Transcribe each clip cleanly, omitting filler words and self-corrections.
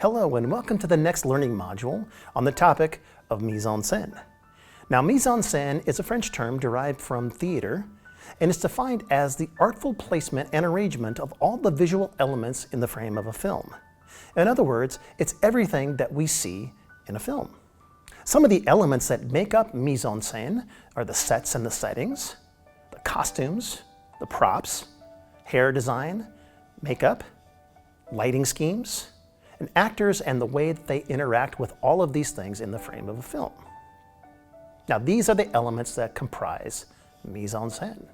Hello and welcome to the next learning module on the topic of mise en scène. Now, mise en scène is a French term derived from theater and is defined as the artful placement and arrangement of all the visual elements in the frame of a film. In other words, it's everything that we see in a film. Some of the elements that make up mise en scène are the sets and the settings, the costumes, the props, hair design, makeup, lighting schemes, and actors and the way that they interact with all of these things in the frame of a film. Now, these are the elements that comprise mise en scène.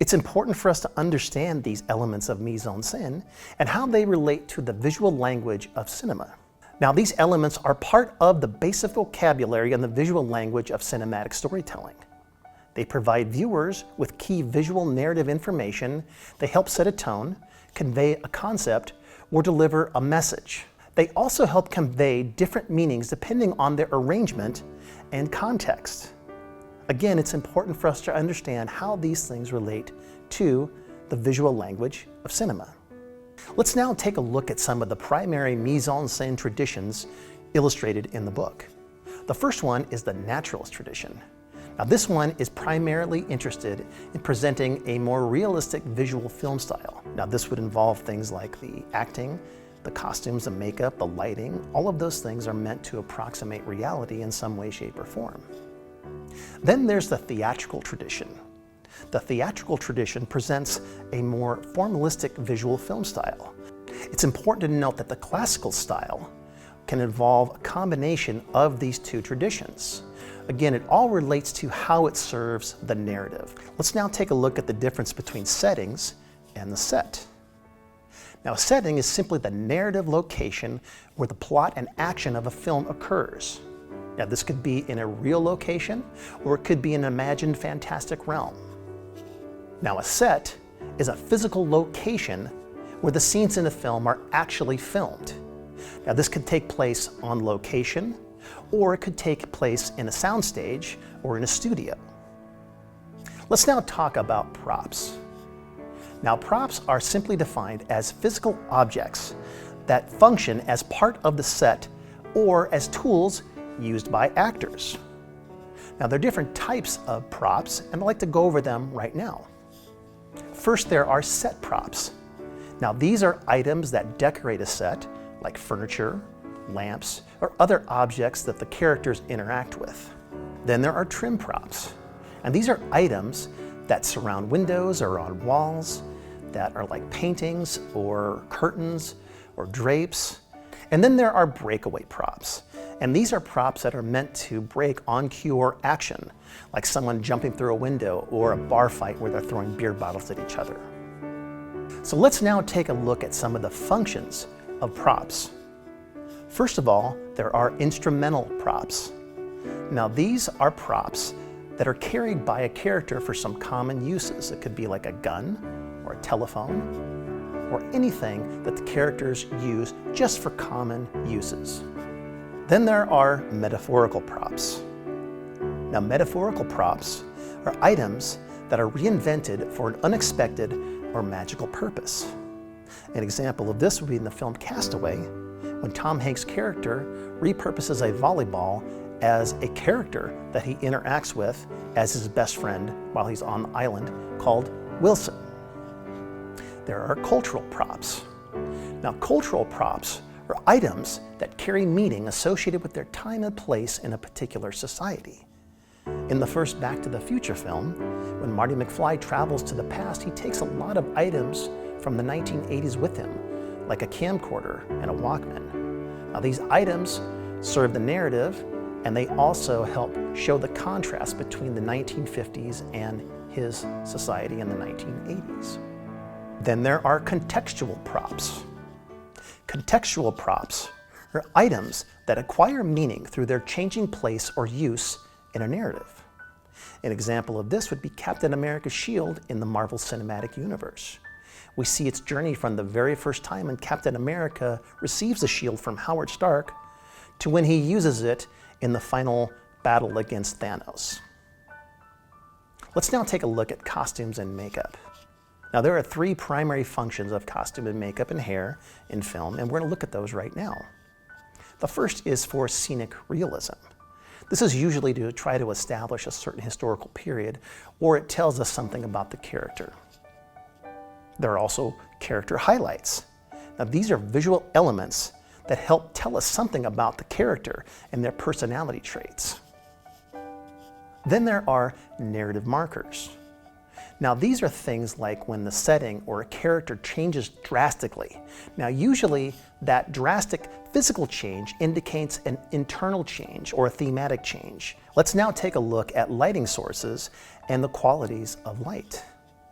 It's important for us to understand these elements of mise en scène and how they relate to the visual language of cinema. Now, these elements are part of the basic vocabulary and the visual language of cinematic storytelling. They provide viewers with key visual narrative information. They help set a tone, convey a concept, or deliver a message. They also help convey different meanings depending on their arrangement and context. Again, it's important for us to understand how these things relate to the visual language of cinema. Let's now take a look at some of the primary mise en scène traditions illustrated in the book. The first one is the naturalist tradition. Now, this one is primarily interested in presenting a more realistic visual film style. Now, this would involve things like the acting, the costumes, the makeup, the lighting. All of those things are meant to approximate reality in some way, shape, or form. Then there's the theatrical tradition. The theatrical tradition presents a more formalistic visual film style. It's important to note that the classical style can involve a combination of these two traditions. Again, it all relates to how it serves the narrative. Let's now take a look at the difference between settings and the set. Now, a setting is simply the narrative location where the plot and action of a film occurs. Now, this could be in a real location, or it could be an imagined fantastic realm. Now, a set is a physical location where the scenes in a film are actually filmed. Now, this could take place on location, or it could take place in a soundstage or in a studio. Let's now talk about props. Now, props are simply defined as physical objects that function as part of the set or as tools used by actors. Now, there are different types of props, and I'd like to go over them right now. First, there are set props. Now, these are items that decorate a set, like furniture, lamps, or other objects that the characters interact with. Then there are trim props, and these are items that surround windows or on walls that are like paintings or curtains or drapes. And then there are breakaway props, and these are props that are meant to break on cue or action, like someone jumping through a window or a bar fight where they're throwing beer bottles at each other. So let's now take a look at some of the functions of props. First of all, there are instrumental props. Now, these are props that are carried by a character for some common uses. It could be like a gun or a telephone or anything that the characters use just for common uses. Then there are metaphorical props. Now, metaphorical props are items that are reinvented for an unexpected or magical purpose. An example of this would be in the film Castaway, when Tom Hanks' character repurposes a volleyball as a character that he interacts with as his best friend while he's on the island, called Wilson. There are cultural props. Now, cultural props are items that carry meaning associated with their time and place in a particular society. In the first Back to the Future film, when Marty McFly travels to the past, he takes a lot of items from the 1980s with him, like a camcorder and a Walkman. Now, these items serve the narrative, and they also help show the contrast between the 1950s and his society in the 1980s. Then there are contextual props. Contextual props are items that acquire meaning through their changing place or use in a narrative. An example of this would be Captain America's shield in the Marvel Cinematic Universe. We see its journey from the very first time when Captain America receives the shield from Howard Stark to when he uses it in the final battle against Thanos. Let's now take a look at costumes and makeup. Now, there are three primary functions of costume and makeup and hair in film, and we're going to look at those right now. The first is for scenic realism. This is usually to try to establish a certain historical period, or it tells us something about the character. There are also character highlights. Now, these are visual elements that help tell us something about the character and their personality traits. Then there are narrative markers. Now, these are things like when the setting or a character changes drastically. Now, usually that drastic physical change indicates an internal change or a thematic change. Let's now take a look at lighting sources and the qualities of light,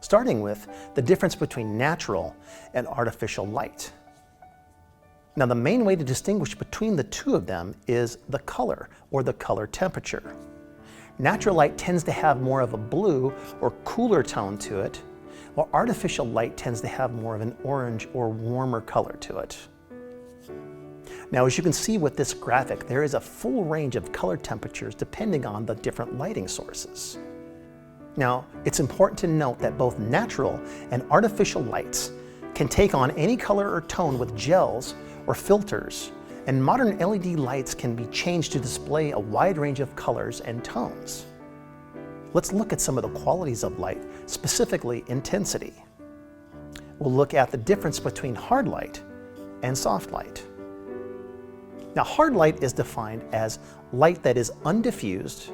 starting with the difference between natural and artificial light. Now, the main way to distinguish between the two of them is the color or the color temperature. Natural light tends to have more of a blue or cooler tone to it, while artificial light tends to have more of an orange or warmer color to it. Now, as you can see with this graphic, there is a full range of color temperatures depending on the different lighting sources. Now, it's important to note that both natural and artificial lights can take on any color or tone with gels or filters, and modern LED lights can be changed to display a wide range of colors and tones. Let's look at some of the qualities of light, specifically intensity. We'll look at the difference between hard light and soft light. Now, hard light is defined as light that is undiffused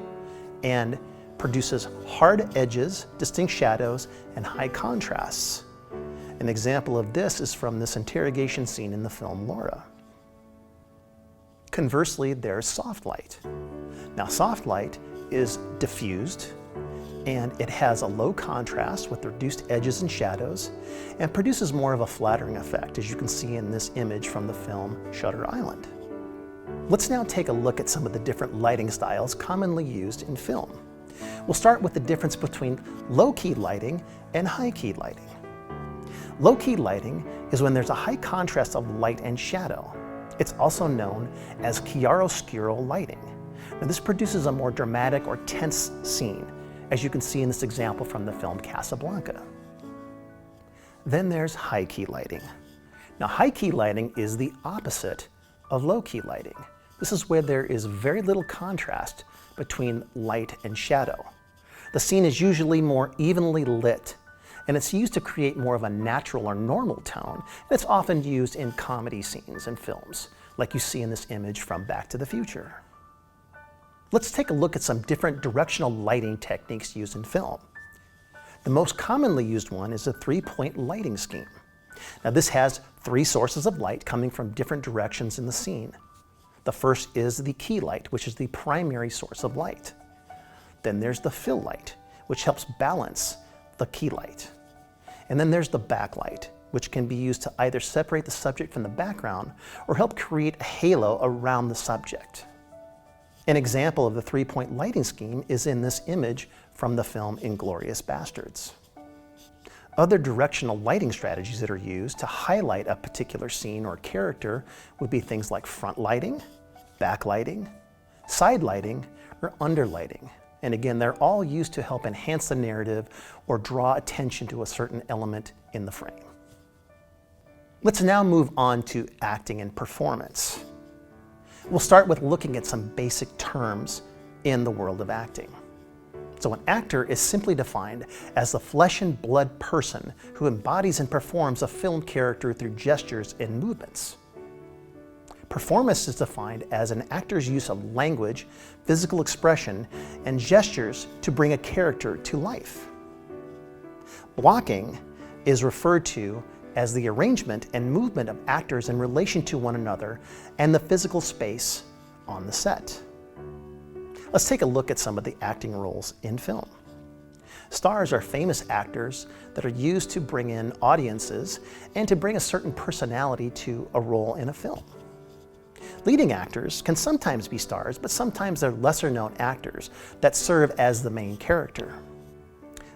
and produces hard edges, distinct shadows, and high contrasts. An example of this is from this interrogation scene in the film Laura. Conversely, there's soft light. Now, soft light is diffused, and it has a low contrast with reduced edges and shadows, and produces more of a flattering effect, as you can see in this image from the film Shutter Island. Let's now take a look at some of the different lighting styles commonly used in film. We'll start with the difference between low-key lighting and high-key lighting. Low-key lighting is when there's a high contrast of light and shadow. It's also known as chiaroscuro lighting. Now, this produces a more dramatic or tense scene, as you can see in this example from the film Casablanca. Then there's high-key lighting. Now, high-key lighting is the opposite of low-key lighting. This is where there is very little contrast between light and shadow. The scene is usually more evenly lit, and it's used to create more of a natural or normal tone, and it's often used in comedy scenes and films, like you see in this image from Back to the Future. Let's take a look at some different directional lighting techniques used in film. The most commonly used one is a three-point lighting scheme. Now, this has three sources of light coming from different directions in the scene. The first is the key light, which is the primary source of light. Then there's the fill light, which helps balance the key light. And then there's the backlight, which can be used to either separate the subject from the background or help create a halo around the subject. An example of the three-point lighting scheme is in this image from the film Inglourious Basterds. Other directional lighting strategies that are used to highlight a particular scene or character would be things like front lighting, backlighting, side lighting, or underlighting. And again, they're all used to help enhance the narrative or draw attention to a certain element in the frame. Let's now move on to acting and performance. We'll start with looking at some basic terms in the world of acting. So an actor is simply defined as the flesh and blood person who embodies and performs a film character through gestures and movements. Performance is defined as an actor's use of language, physical expression, and gestures to bring a character to life. Blocking is referred to as the arrangement and movement of actors in relation to one another and the physical space on the set. Let's take a look at some of the acting roles in film. Stars are famous actors that are used to bring in audiences and to bring a certain personality to a role in a film. Leading actors can sometimes be stars, but sometimes they're lesser-known actors that serve as the main character.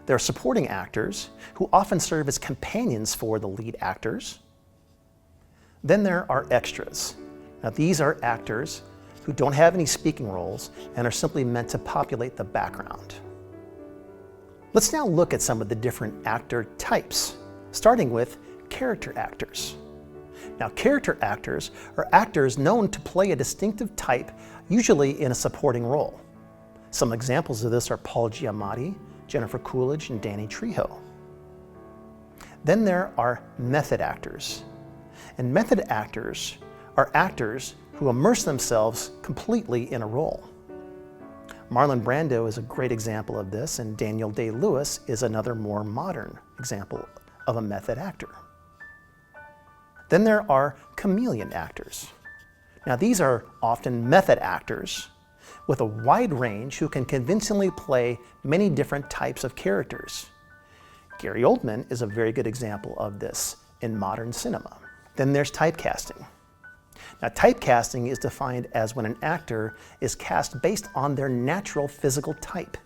There are supporting actors who often serve as companions for the lead actors. Then there are extras. Now, these are actors who don't have any speaking roles and are simply meant to populate the background. Let's now look at some of the different actor types, starting with character actors. Now, character actors are actors known to play a distinctive type, usually in a supporting role. Some examples of this are Paul Giamatti, Jennifer Coolidge, and Danny Trejo. Then there are method actors. And method actors are actors who immerse themselves completely in a role. Marlon Brando is a great example of this, and Daniel Day-Lewis is another more modern example of a method actor. Then there are chameleon actors. Now, these are often method actors with a wide range who can convincingly play many different types of characters. Gary Oldman is a very good example of this in modern cinema. Then there's typecasting. Now, typecasting is defined as when an actor is cast based on their natural physical type.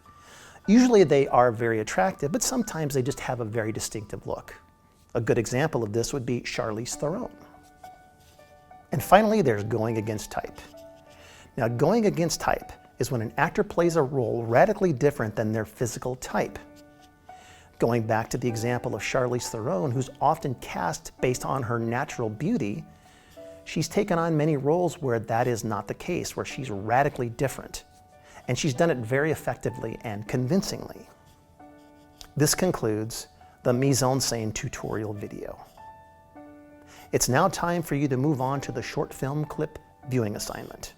Usually they are very attractive, but sometimes they just have a very distinctive look. A good example of this would be Charlize Theron. And finally, there's going against type. Now, going against type is when an actor plays a role radically different than their physical type. Going back to the example of Charlize Theron, who's often cast based on her natural beauty, she's taken on many roles where that is not the case, where she's radically different. And she's done it very effectively and convincingly. This concludes the Mise en Scène tutorial video. It's now time for you to move on to the short film clip viewing assignment.